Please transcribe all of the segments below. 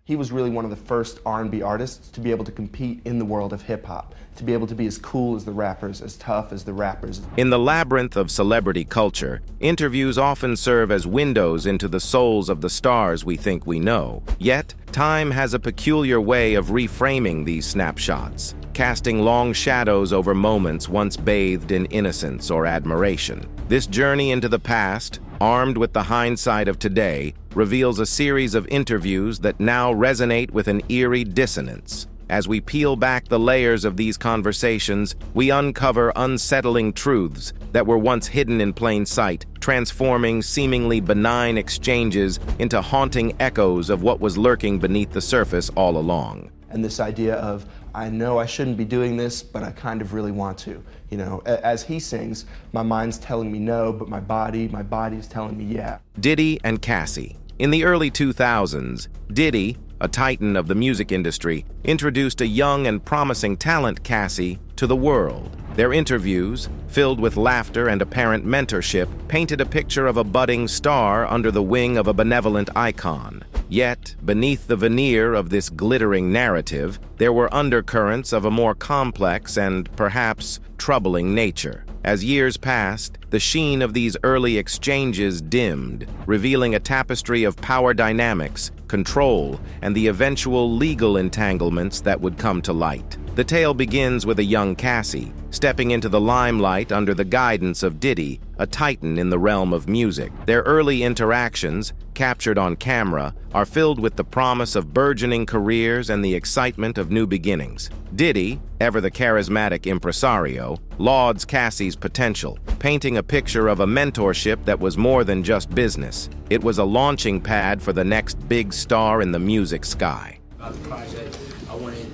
He was really one of the first R&B artists to be able to compete in the world of hip-hop, to be able to be as cool as the rappers, as tough as the rappers. In the labyrinth of celebrity culture, interviews often serve as windows into the souls of the stars we think we know. Yet, time has a peculiar way of reframing these snapshots, casting long shadows over moments once bathed in innocence or admiration. This journey into the past, armed with the hindsight of today, reveals a series of interviews that now resonate with an eerie dissonance. As we peel back the layers of these conversations, we uncover unsettling truths that were once hidden in plain sight, transforming seemingly benign exchanges into haunting echoes of what was lurking beneath the surface all along. And this idea of, I know I shouldn't be doing this, but I kind of really want to. You know, as he sings, my mind's telling me no, but my body's telling me yeah. Diddy and Cassie. In the early 2000s, Diddy, a titan of the music industry, introduced a young and promising talent, Cassie, to the world. Their interviews, filled with laughter and apparent mentorship, painted a picture of a budding star under the wing of a benevolent icon. Yet, beneath the veneer of this glittering narrative, there were undercurrents of a more complex and, perhaps, troubling nature. As years passed, the sheen of these early exchanges dimmed, revealing a tapestry of power dynamics, control, and the eventual legal entanglements that would come to light. The tale begins with a young Cassie, stepping into the limelight under the guidance of Diddy, a titan in the realm of music. Their early interactions, captured on camera, are filled with the promise of burgeoning careers and the excitement of new beginnings. Diddy, ever the charismatic impresario, lauds Cassie's potential, painting a picture of a mentorship that was more than just business. It was a launching pad for the next big star in the music sky. About the project, I wanted,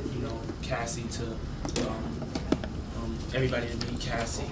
Cassie to, everybody to meet Cassie.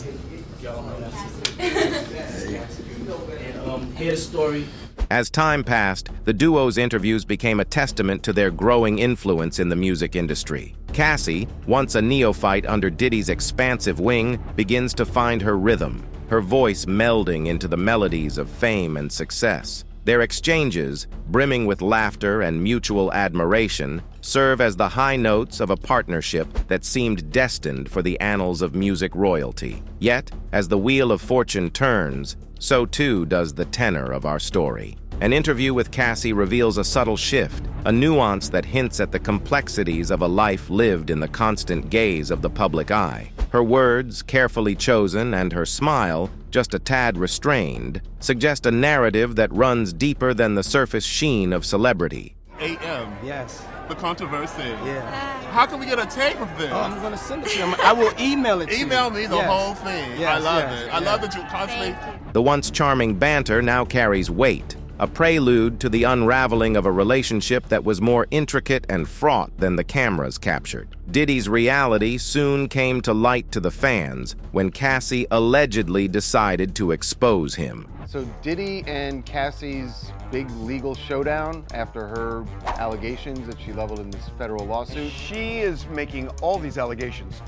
Y'all know that's Cassie. And hear the story. As time passed, the duo's interviews became a testament to their growing influence in the music industry. Cassie, once a neophyte under Diddy's expansive wing, begins to find her rhythm, her voice melding into the melodies of fame and success. Their exchanges, brimming with laughter and mutual admiration, serve as the high notes of a partnership that seemed destined for the annals of music royalty. Yet, as the wheel of fortune turns, so too does the tenor of our story. An interview with Cassie reveals a subtle shift, a nuance that hints at the complexities of a life lived in the constant gaze of the public eye. Her words, carefully chosen, and her smile, just a tad restrained, suggest a narrative that runs deeper than the surface sheen of celebrity. AM. Yes. The controversy. Yeah. How can we get a tape of this? Oh, I'm going to send it to you. I will email it to you. Email me the whole thing. Yes, I love yes, it. I love that you constantly... The once charming banter now carries weight, a prelude to the unraveling of a relationship that was more intricate and fraught than the cameras captured. Diddy's reality soon came to light to the fans when Cassie allegedly decided to expose him. So Diddy and Cassie's big legal showdown after her allegations that she leveled in this federal lawsuit. She is making all these allegations.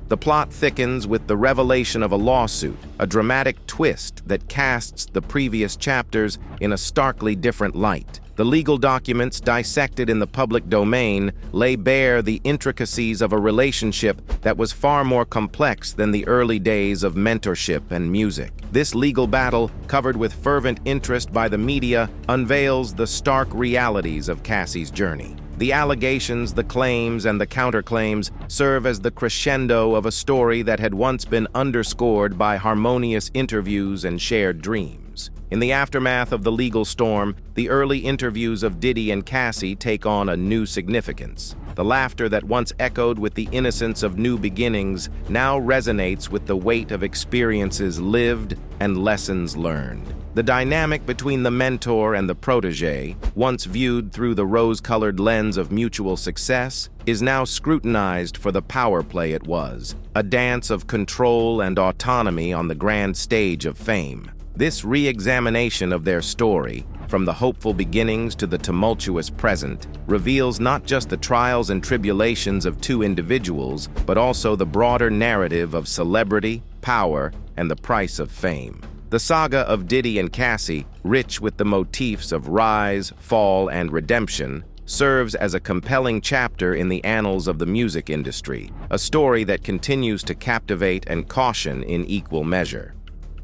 The plot thickens with the revelation of a lawsuit, a dramatic twist that casts the previous chapters in a starkly different light. The legal documents dissected in the public domain lay bare the intricacies of a relationship that was far more complex than the early days of mentorship and music. This legal battle, covered with fervent interest by the media, unveils the stark realities of Cassie's journey. The allegations, the claims, and the counterclaims serve as the crescendo of a story that had once been underscored by harmonious interviews and shared dreams. In the aftermath of the legal storm, the early interviews of Diddy and Cassie take on a new significance. The laughter that once echoed with the innocence of new beginnings now resonates with the weight of experiences lived and lessons learned. The dynamic between the mentor and the protege, once viewed through the rose-colored lens of mutual success, is now scrutinized for the power play it was, a dance of control and autonomy on the grand stage of fame. This re-examination of their story, from the hopeful beginnings to the tumultuous present, reveals not just the trials and tribulations of two individuals, but also the broader narrative of celebrity, power, and the price of fame. The saga of Diddy and Cassie, rich with the motifs of rise, fall, and redemption, serves as a compelling chapter in the annals of the music industry, a story that continues to captivate and caution in equal measure.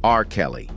R. Kelly.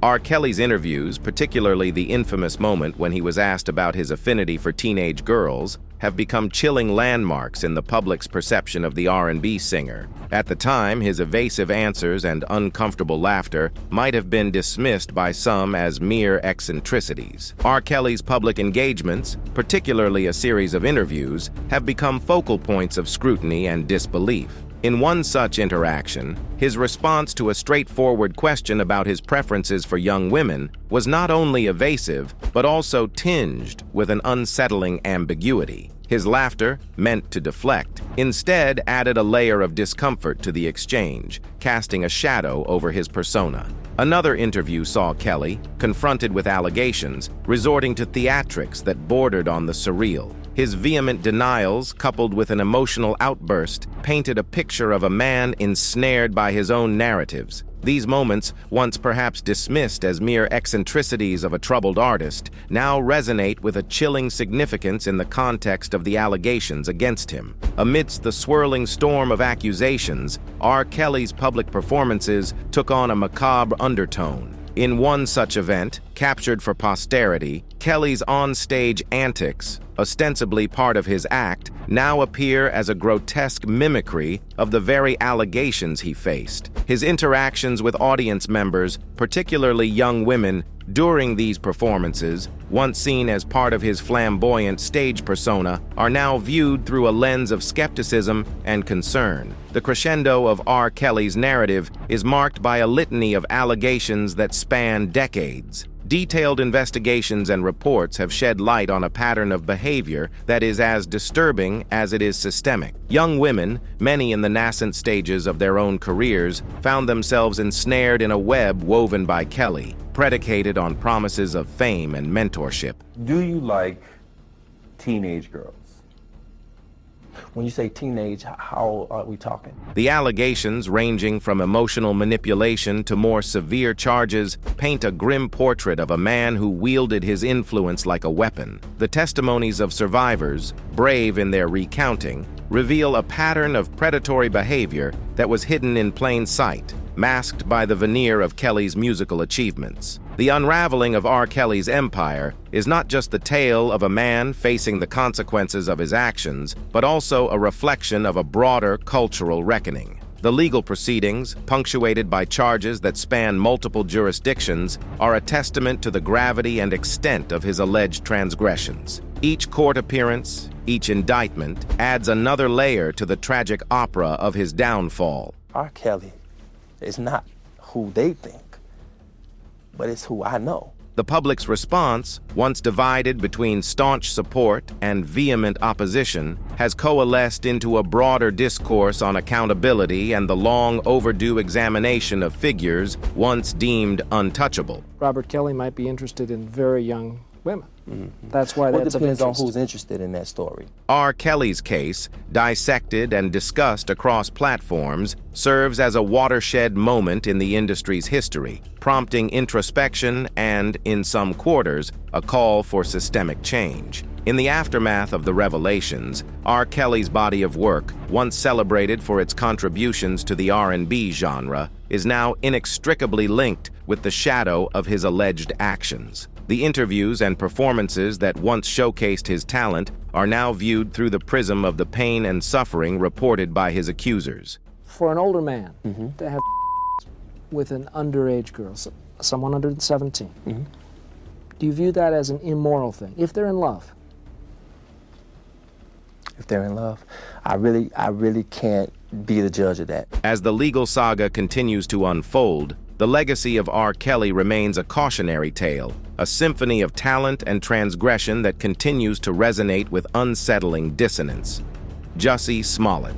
R. Kelly's interviews, particularly the infamous moment when he was asked about his affinity for teenage girls, have become chilling landmarks in the public's perception of the R&B singer. At the time, his evasive answers and uncomfortable laughter might have been dismissed by some as mere eccentricities. R. Kelly's public engagements, particularly a series of interviews, have become focal points of scrutiny and disbelief. In one such interaction, his response to a straightforward question about his preferences for young women was not only evasive, but also tinged with an unsettling ambiguity. His laughter, meant to deflect, instead added a layer of discomfort to the exchange, casting a shadow over his persona. Another interview saw Kelly, confronted with allegations, resorting to theatrics that bordered on the surreal. His vehement denials, coupled with an emotional outburst, painted a picture of a man ensnared by his own narratives. These moments, once perhaps dismissed as mere eccentricities of a troubled artist, now resonate with a chilling significance in the context of the allegations against him. Amidst the swirling storm of accusations, R. Kelly's public performances took on a macabre undertone. In one such event, captured for posterity, Kelly's on-stage antics, ostensibly part of his act, now appear as a grotesque mimicry of the very allegations he faced. His interactions with audience members, particularly young women, during these performances, once seen as part of his flamboyant stage persona, are now viewed through a lens of skepticism and concern. The crescendo of R. Kelly's narrative is marked by a litany of allegations that span decades. Detailed investigations and reports have shed light on a pattern of behavior that is as disturbing as it is systemic. Young women, many in the nascent stages of their own careers, found themselves ensnared in a web woven by Kelly, predicated on promises of fame and mentorship. Do you like teenage girls? When you say teenage, how are we talking? The allegations, ranging from emotional manipulation to more severe charges, paint a grim portrait of a man who wielded his influence like a weapon. The testimonies of survivors, brave in their recounting, reveal a pattern of predatory behavior that was hidden in plain sight, masked by the veneer of Kelly's musical achievements. The unraveling of R. Kelly's empire is not just the tale of a man facing the consequences of his actions, but also a reflection of a broader cultural reckoning. The legal proceedings, punctuated by charges that span multiple jurisdictions, are a testament to the gravity and extent of his alleged transgressions. Each court appearance, each indictment, adds another layer to the tragic opera of his downfall. R. Kelly is not who they think, but it's who I know. The public's response, once divided between staunch support and vehement opposition, has coalesced into a broader discourse on accountability and the long overdue examination of figures once deemed untouchable. Robert Kelly might be interested in very young women. That's why Well, it that's of depends on interest. who's interested in that story. R. Kelly's case, dissected and discussed across platforms, serves as a watershed moment in the industry's history, prompting introspection and, in some quarters, a call for systemic change. In the aftermath of the revelations, R. Kelly's body of work, once celebrated for its contributions to the R&B genre, is now inextricably linked with the shadow of his alleged actions. The interviews and performances that once showcased his talent are now viewed through the prism of the pain and suffering reported by his accusers. For an older man to have with an underage girl, someone under 17, do you view that as an immoral thing, if they're in love? If they're in love, I really can't be the judge of that. As the legal saga continues to unfold, the legacy of R. Kelly remains a cautionary tale, a symphony of talent and transgression that continues to resonate with unsettling dissonance. Jussie Smollett.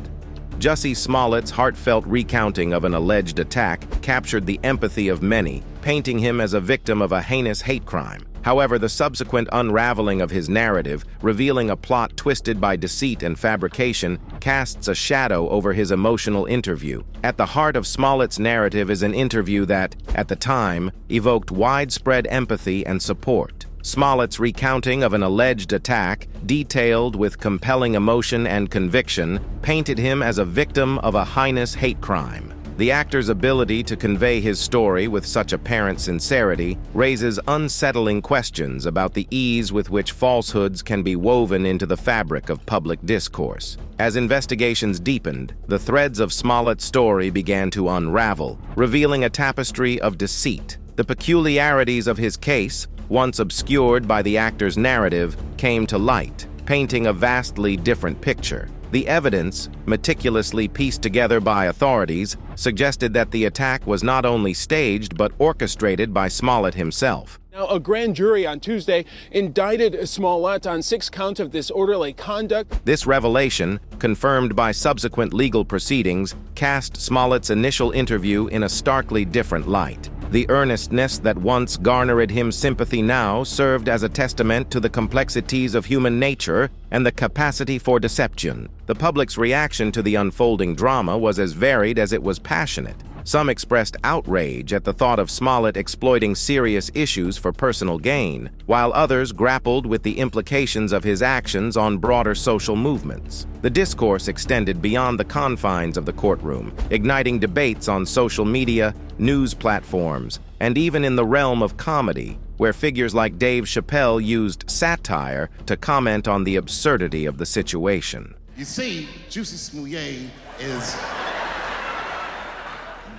Jussie Smollett's heartfelt recounting of an alleged attack captured the empathy of many, painting him as a victim of a heinous hate crime. However, the subsequent unraveling of his narrative, revealing a plot twisted by deceit and fabrication, casts a shadow over his emotional interview. At the heart of Smollett's narrative is an interview that, at the time, evoked widespread empathy and support. Smollett's recounting of an alleged attack, detailed with compelling emotion and conviction, painted him as a victim of a heinous hate crime. The actor's ability to convey his story with such apparent sincerity raises unsettling questions about the ease with which falsehoods can be woven into the fabric of public discourse. As investigations deepened, the threads of Smollett's story began to unravel, revealing a tapestry of deceit. The peculiarities of his case, once obscured by the actor's narrative, came to light, painting a vastly different picture. The evidence, meticulously pieced together by authorities, suggested that the attack was not only staged but orchestrated by Smollett himself. Now, a grand jury on Tuesday indicted Smollett on 6 counts of disorderly conduct. This revelation, confirmed by subsequent legal proceedings, cast Smollett's initial interview in a starkly different light. The earnestness that once garnered him sympathy now served as a testament to the complexities of human nature and the capacity for deception. The public's reaction to the unfolding drama was as varied as it was passionate. Some expressed outrage at the thought of Smollett exploiting serious issues for personal gain, while others grappled with the implications of his actions on broader social movements. The discourse extended beyond the confines of the courtroom, igniting debates on social media, news platforms, and even in the realm of comedy, where figures like Dave Chappelle used satire to comment on the absurdity of the situation. You see, Juicy Smouye is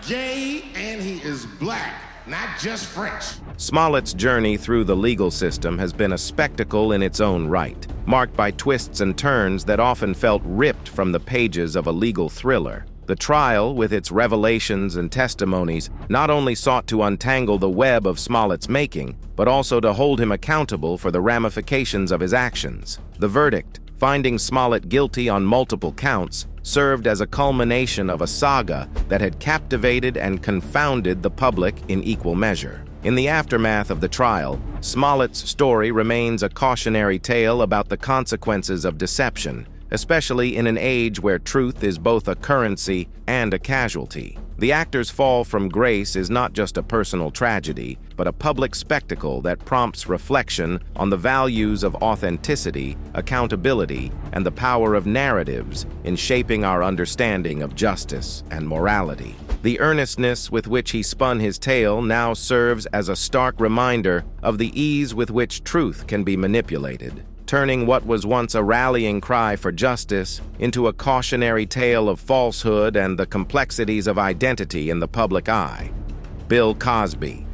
gay and he is black, not just French. Smollett's journey through the legal system has been a spectacle in its own right, marked by twists and turns that often felt ripped from the pages of a legal thriller. The trial, with its revelations and testimonies, not only sought to untangle the web of Smollett's making, but also to hold him accountable for the ramifications of his actions. The verdict, finding Smollett guilty on multiple counts, served as a culmination of a saga that had captivated and confounded the public in equal measure. In the aftermath of the trial, Smollett's story remains a cautionary tale about the consequences of deception, especially in an age where truth is both a currency and a casualty. The actor's fall from grace is not just a personal tragedy, but a public spectacle that prompts reflection on the values of authenticity, accountability, and the power of narratives in shaping our understanding of justice and morality. The earnestness with which he spun his tale now serves as a stark reminder of the ease with which truth can be manipulated, turning what was once a rallying cry for justice into a cautionary tale of falsehood and the complexities of identity in the public eye. Bill Cosby.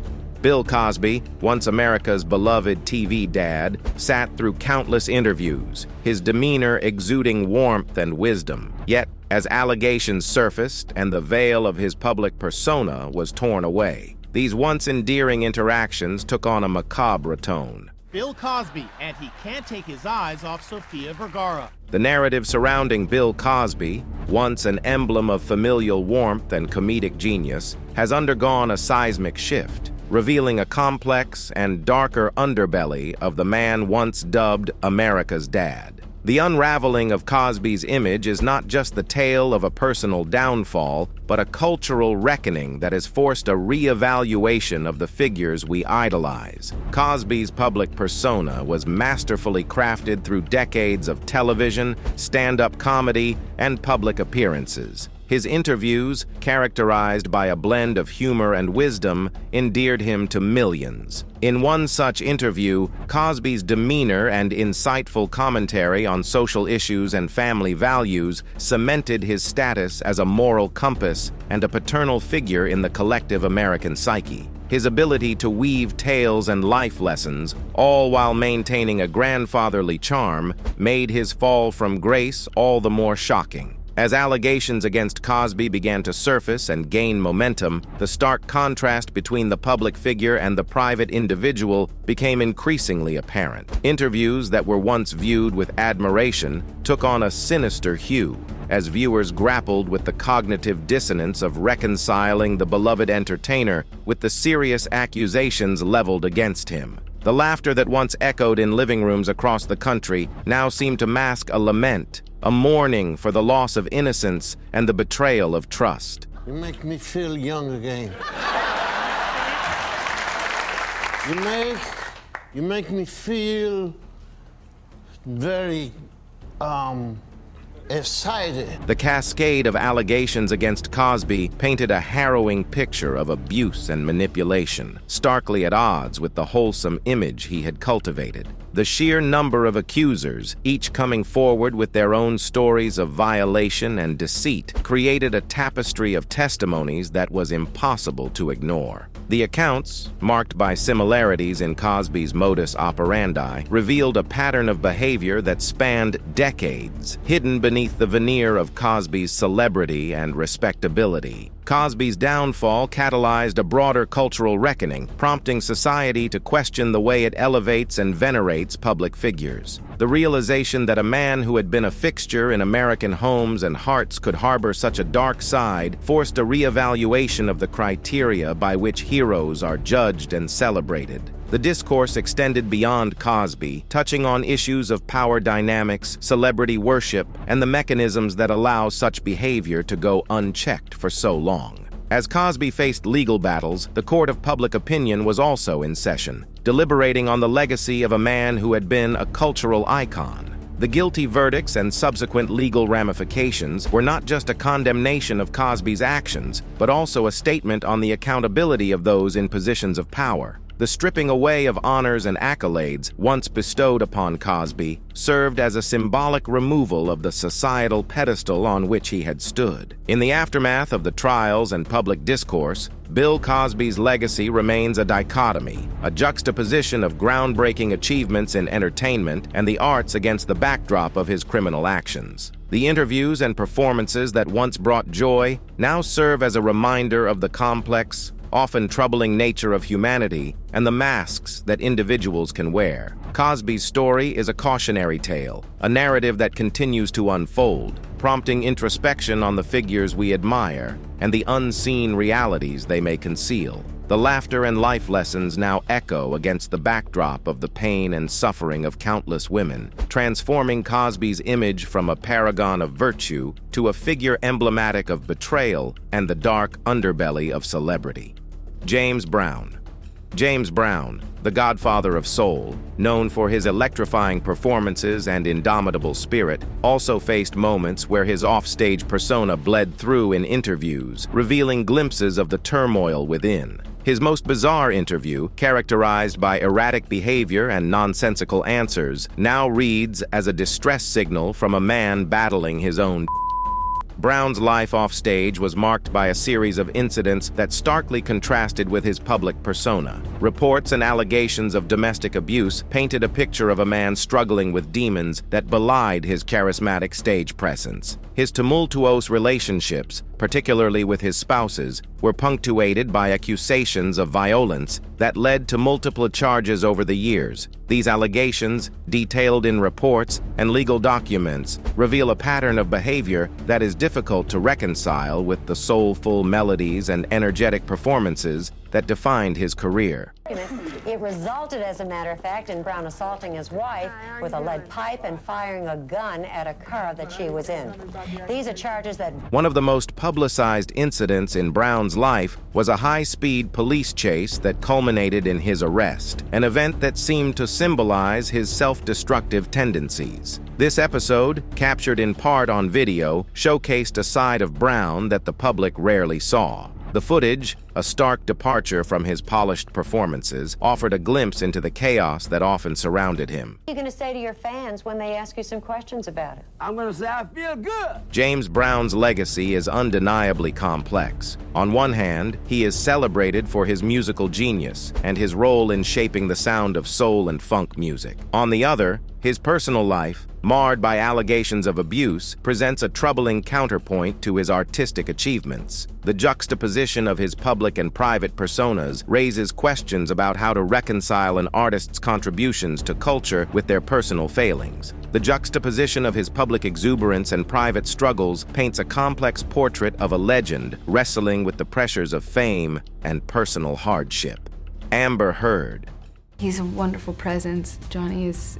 Bill Cosby, once America's beloved TV dad, sat through countless interviews, his demeanor exuding warmth and wisdom. Yet, as allegations surfaced and the veil of his public persona was torn away, these once endearing interactions took on a macabre tone. Bill Cosby, and he can't take his eyes off Sofia Vergara. The narrative surrounding Bill Cosby, once an emblem of familial warmth and comedic genius, has undergone a seismic shift, revealing a complex and darker underbelly of the man once dubbed America's dad. The unraveling of Cosby's image is not just the tale of a personal downfall, but a cultural reckoning that has forced a re-evaluation of the figures we idolize. Cosby's public persona was masterfully crafted through decades of television, stand-up comedy, and public appearances. His interviews, characterized by a blend of humor and wisdom, endeared him to millions. In one such interview, Cosby's demeanor and insightful commentary on social issues and family values cemented his status as a moral compass and a paternal figure in the collective American psyche. His ability to weave tales and life lessons, all while maintaining a grandfatherly charm, made his fall from grace all the more shocking. As allegations against Cosby began to surface and gain momentum, the stark contrast between the public figure and the private individual became increasingly apparent. Interviews that were once viewed with admiration took on a sinister hue, as viewers grappled with the cognitive dissonance of reconciling the beloved entertainer with the serious accusations leveled against him. The laughter that once echoed in living rooms across the country now seemed to mask a lament, a mourning for the loss of innocence and the betrayal of trust. You make me feel young again. You make me feel very, excited. The cascade of allegations against Cosby painted a harrowing picture of abuse and manipulation, starkly at odds with the wholesome image he had cultivated. The sheer number of accusers, each coming forward with their own stories of violation and deceit, created a tapestry of testimonies that was impossible to ignore. The accounts, marked by similarities in Cosby's modus operandi, revealed a pattern of behavior that spanned decades, hidden beneath the veneer of Cosby's celebrity and respectability. Cosby's downfall catalyzed a broader cultural reckoning, prompting society to question the way it elevates and venerates public figures. The realization that a man who had been a fixture in American homes and hearts could harbor such a dark side forced a reevaluation of the criteria by which heroes are judged and celebrated. The discourse extended beyond Cosby, touching on issues of power dynamics, celebrity worship, and the mechanisms that allow such behavior to go unchecked for so long. As Cosby faced legal battles, the court of public opinion was also in session, deliberating on the legacy of a man who had been a cultural icon. The guilty verdicts and subsequent legal ramifications were not just a condemnation of Cosby's actions, but also a statement on the accountability of those in positions of power. The stripping away of honors and accolades once bestowed upon Cosby served as a symbolic removal of the societal pedestal on which he had stood. In the aftermath of the trials and public discourse, Bill Cosby's legacy remains a dichotomy, a juxtaposition of groundbreaking achievements in entertainment and the arts against the backdrop of his criminal actions. The interviews and performances that once brought joy now serve as a reminder of the complex, often troubling nature of humanity and the masks that individuals can wear. Cosby's story is a cautionary tale, a narrative that continues to unfold, prompting introspection on the figures we admire and the unseen realities they may conceal. The laughter and life lessons now echo against the backdrop of the pain and suffering of countless women, transforming Cosby's image from a paragon of virtue to a figure emblematic of betrayal and the dark underbelly of celebrity. James Brown. James Brown, the godfather of soul, known for his electrifying performances and indomitable spirit, also faced moments where his offstage persona bled through in interviews, revealing glimpses of the turmoil within. His most bizarre interview, characterized by erratic behavior and nonsensical answers, now reads as a distress signal from a man battling his own. Brown's life off stage was marked by a series of incidents that starkly contrasted with his public persona. Reports and allegations of domestic abuse painted a picture of a man struggling with demons that belied his charismatic stage presence. His tumultuous relationships, particularly with his spouses, were punctuated by accusations of violence that led to multiple charges over the years. These allegations, detailed in reports and legal documents, reveal a pattern of behavior that is difficult to reconcile with the soulful melodies and energetic performances that defined his career. It resulted, as a matter of fact, in Brown assaulting his wife with a lead pipe and firing a gun at a car that she was in. These are charges that... One of the most publicized incidents in Brown's life was a high-speed police chase that culminated in his arrest, an event that seemed to symbolize his self-destructive tendencies. This episode, captured in part on video, showcased a side of Brown that the public rarely saw. The footage, a stark departure from his polished performances, offered a glimpse into the chaos that often surrounded him. What are you going to say to your fans when they ask you some questions about it? I'm going to say I feel good. James Brown's legacy is undeniably complex. On one hand, he is celebrated for his musical genius and his role in shaping the sound of soul and funk music. On the other, his personal life, marred by allegations of abuse, presents a troubling counterpoint to his artistic achievements. The juxtaposition of his public public and private personas raises questions about how to reconcile an artist's contributions to culture with their personal failings. The juxtaposition of his public exuberance and private struggles paints a complex portrait of a legend wrestling with the pressures of fame and personal hardship. Amber Heard. He's a wonderful presence. Johnny is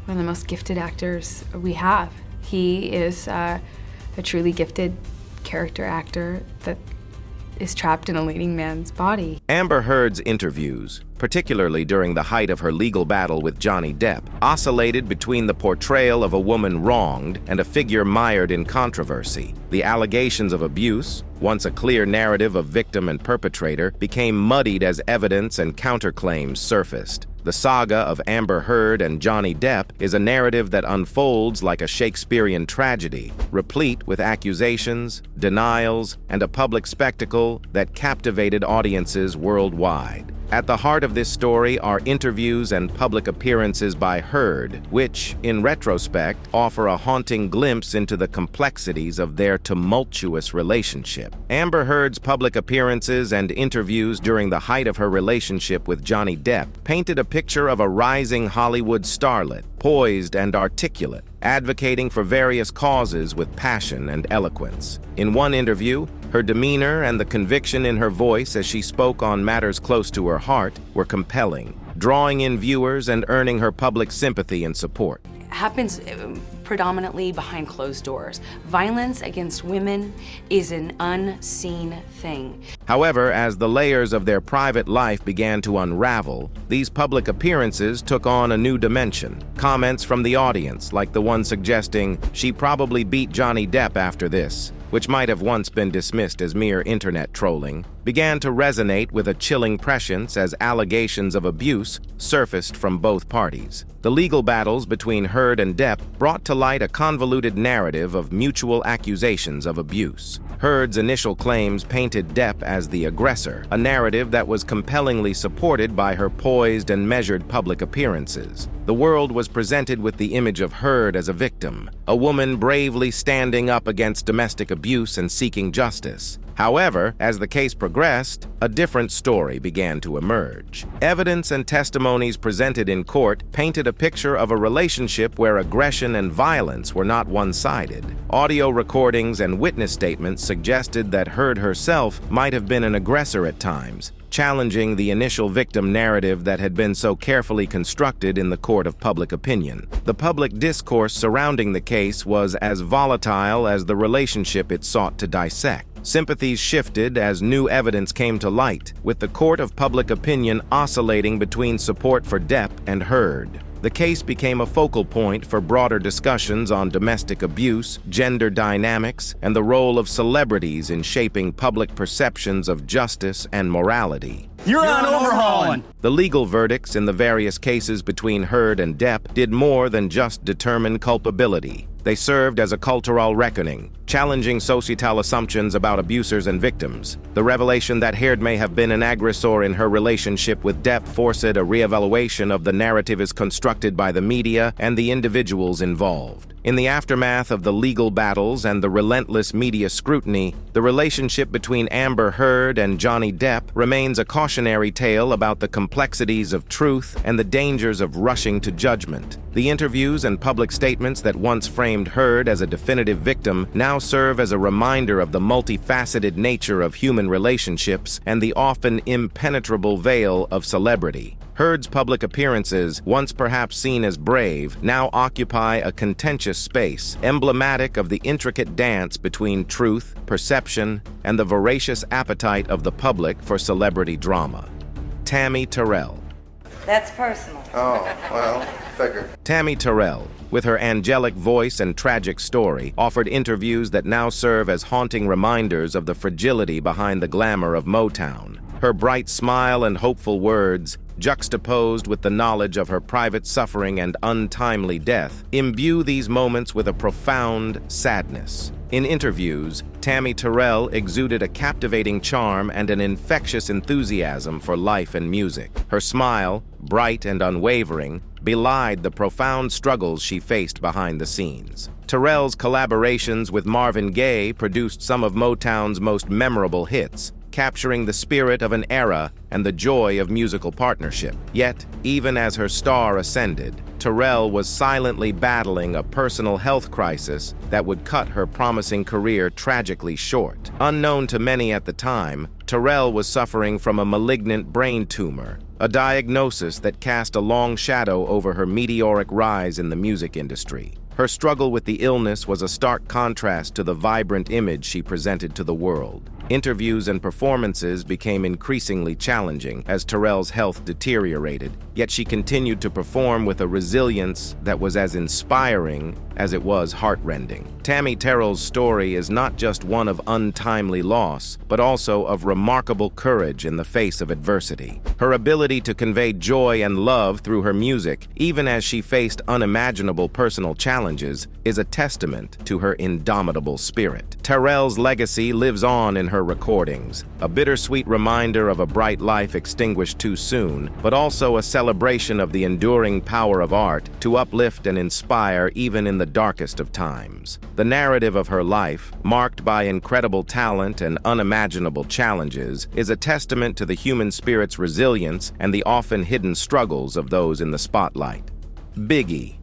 one of the most gifted actors we have. He is a truly gifted character actor that is trapped in a leading man's body. Amber Heard's interviews, particularly during the height of her legal battle with Johnny Depp, oscillated between the portrayal of a woman wronged and a figure mired in controversy. The allegations of abuse, once a clear narrative of victim and perpetrator, became muddied as evidence and counterclaims surfaced. The saga of Amber Heard and Johnny Depp is a narrative that unfolds like a Shakespearean tragedy, replete with accusations, denials, and a public spectacle that captivated audiences worldwide. At the heart of this story are interviews and public appearances by Heard, which, in retrospect, offer a haunting glimpse into the complexities of their tumultuous relationship. Amber Heard's public appearances and interviews during the height of her relationship with Johnny Depp painted a picture of a rising Hollywood starlet, poised and articulate, advocating for various causes with passion and eloquence. In one interview, her demeanor and the conviction in her voice as she spoke on matters close to her heart were compelling, drawing in viewers and earning her public sympathy and support. Happens predominantly behind closed doors. Violence against women is an unseen thing. However, as the layers of their private life began to unravel, these public appearances took on a new dimension. Comments from the audience, like the one suggesting, "She probably beat Johnny Depp after this," which might have once been dismissed as mere internet trolling, began to resonate with a chilling prescience as allegations of abuse surfaced from both parties. The legal battles between Heard and Depp brought to light a convoluted narrative of mutual accusations of abuse. Heard's initial claims painted Depp as the aggressor, a narrative that was compellingly supported by her poised and measured public appearances. The world was presented with the image of Heard as a victim, a woman bravely standing up against domestic abuse and seeking justice. However, as the case progressed, a different story began to emerge. Evidence and testimonies presented in court painted a picture of a relationship where aggression and violence were not one-sided. Audio recordings and witness statements suggested that Heard herself might have been an aggressor at times, challenging the initial victim narrative that had been so carefully constructed in the court of public opinion. The public discourse surrounding the case was as volatile as the relationship it sought to dissect. Sympathies shifted as new evidence came to light, with the court of public opinion oscillating between support for Depp and Heard. The case became a focal point for broader discussions on domestic abuse, gender dynamics, and the role of celebrities in shaping public perceptions of justice and morality. You're on overhauling. The legal verdicts in the various cases between Heard and Depp did more than just determine culpability. They served as a cultural reckoning, challenging societal assumptions about abusers and victims. The revelation that Heard may have been an aggressor in her relationship with Depp forced a reevaluation of the narrative as constructed by the media and the individuals involved. In the aftermath of the legal battles and the relentless media scrutiny, the relationship between Amber Heard and Johnny Depp remains a cautionary tale about the complexities of truth and the dangers of rushing to judgment. The interviews and public statements that once framed Heard as a definitive victim now serve as a reminder of the multifaceted nature of human relationships and the often impenetrable veil of celebrity. Heard's public appearances, once perhaps seen as brave, now occupy a contentious space, emblematic of the intricate dance between truth, perception, and the voracious appetite of the public for celebrity drama. Tammy Terrell. That's personal. Oh, well, figure. Tammy Terrell, with her angelic voice and tragic story, offered interviews that now serve as haunting reminders of the fragility behind the glamour of Motown. Her bright smile and hopeful words, juxtaposed with the knowledge of her private suffering and untimely death, imbue these moments with a profound sadness. In interviews, Tammy Terrell exuded a captivating charm and an infectious enthusiasm for life and music. Her smile, bright and unwavering, belied the profound struggles she faced behind the scenes. Terrell's collaborations with Marvin Gaye produced some of Motown's most memorable hits, capturing the spirit of an era and the joy of musical partnership. Yet, even as her star ascended, Terrell was silently battling a personal health crisis that would cut her promising career tragically short. Unknown to many at the time, Terrell was suffering from a malignant brain tumor, a diagnosis that cast a long shadow over her meteoric rise in the music industry. Her struggle with the illness was a stark contrast to the vibrant image she presented to the world. Interviews and performances became increasingly challenging as Terrell's health deteriorated, yet she continued to perform with a resilience that was as inspiring as it was heartrending. Tammy Terrell's story is not just one of untimely loss, but also of remarkable courage in the face of adversity. Her ability to convey joy and love through her music, even as she faced unimaginable personal challenges, is a testament to her indomitable spirit. Terrell's legacy lives on in her recordings, a bittersweet reminder of a bright life extinguished too soon, but also a celebration of the enduring power of art to uplift and inspire even in the darkest of times. The narrative of her life, marked by incredible talent and unimaginable challenges, is a testament to the human spirit's resilience and the often hidden struggles of those in the spotlight. Biggie.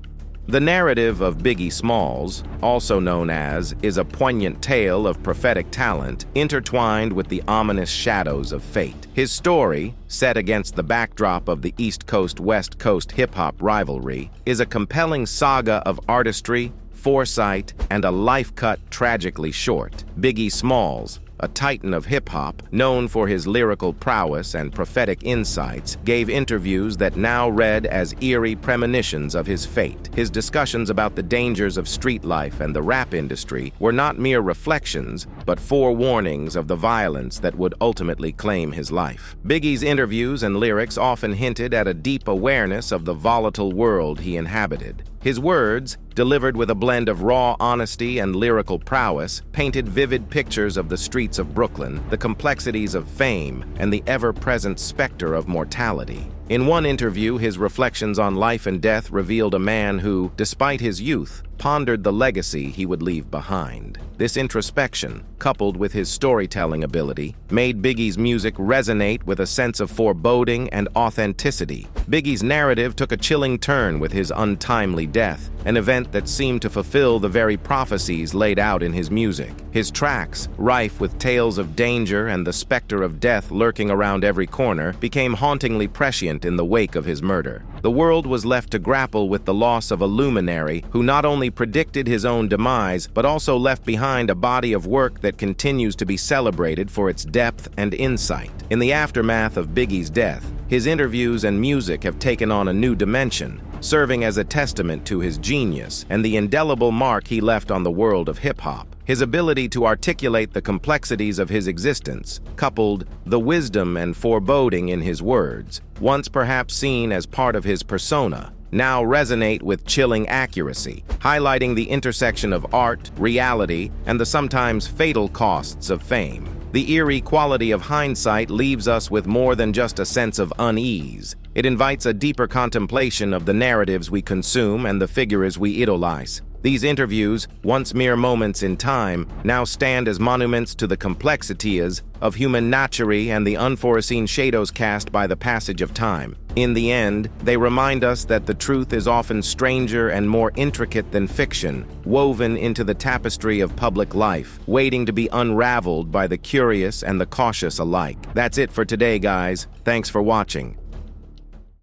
The narrative of Biggie Smalls, also known as, is a poignant tale of prophetic talent intertwined with the ominous shadows of fate. His story, set against the backdrop of the East Coast-West Coast hip-hop rivalry, is a compelling saga of artistry, foresight, and a life cut tragically short. Biggie Smalls, a titan of hip-hop, known for his lyrical prowess and prophetic insights, gave interviews that now read as eerie premonitions of his fate. His discussions about the dangers of street life and the rap industry were not mere reflections, but forewarnings of the violence that would ultimately claim his life. Biggie's interviews and lyrics often hinted at a deep awareness of the volatile world he inhabited. His words, delivered with a blend of raw honesty and lyrical prowess, painted vivid pictures of the streets of Brooklyn, the complexities of fame, and the ever-present specter of mortality. In one interview, his reflections on life and death revealed a man who, despite his youth, pondered the legacy he would leave behind. This introspection, coupled with his storytelling ability, made Biggie's music resonate with a sense of foreboding and authenticity. Biggie's narrative took a chilling turn with his untimely death, an event that seemed to fulfill the very prophecies laid out in his music. His tracks, rife with tales of danger and the specter of death lurking around every corner, became hauntingly prescient in the wake of his murder. The world was left to grapple with the loss of a luminary who not only predicted his own demise, but also left behind a body of work that continues to be celebrated for its depth and insight. In the aftermath of Biggie's death, his interviews and music have taken on a new dimension, serving as a testament to his genius and the indelible mark he left on the world of hip-hop. His ability to articulate the complexities of his existence, coupled the wisdom and foreboding in his words, once perhaps seen as part of his persona, now resonate with chilling accuracy, highlighting the intersection of art, reality, and the sometimes fatal costs of fame. The eerie quality of hindsight leaves us with more than just a sense of unease. It invites a deeper contemplation of the narratives we consume and the figures we idolize. These interviews, once mere moments in time, now stand as monuments to the complexities of human nature and the unforeseen shadows cast by the passage of time. In the end, they remind us that the truth is often stranger and more intricate than fiction, woven into the tapestry of public life, waiting to be unraveled by the curious and the cautious alike. That's it for today, guys. Thanks for watching.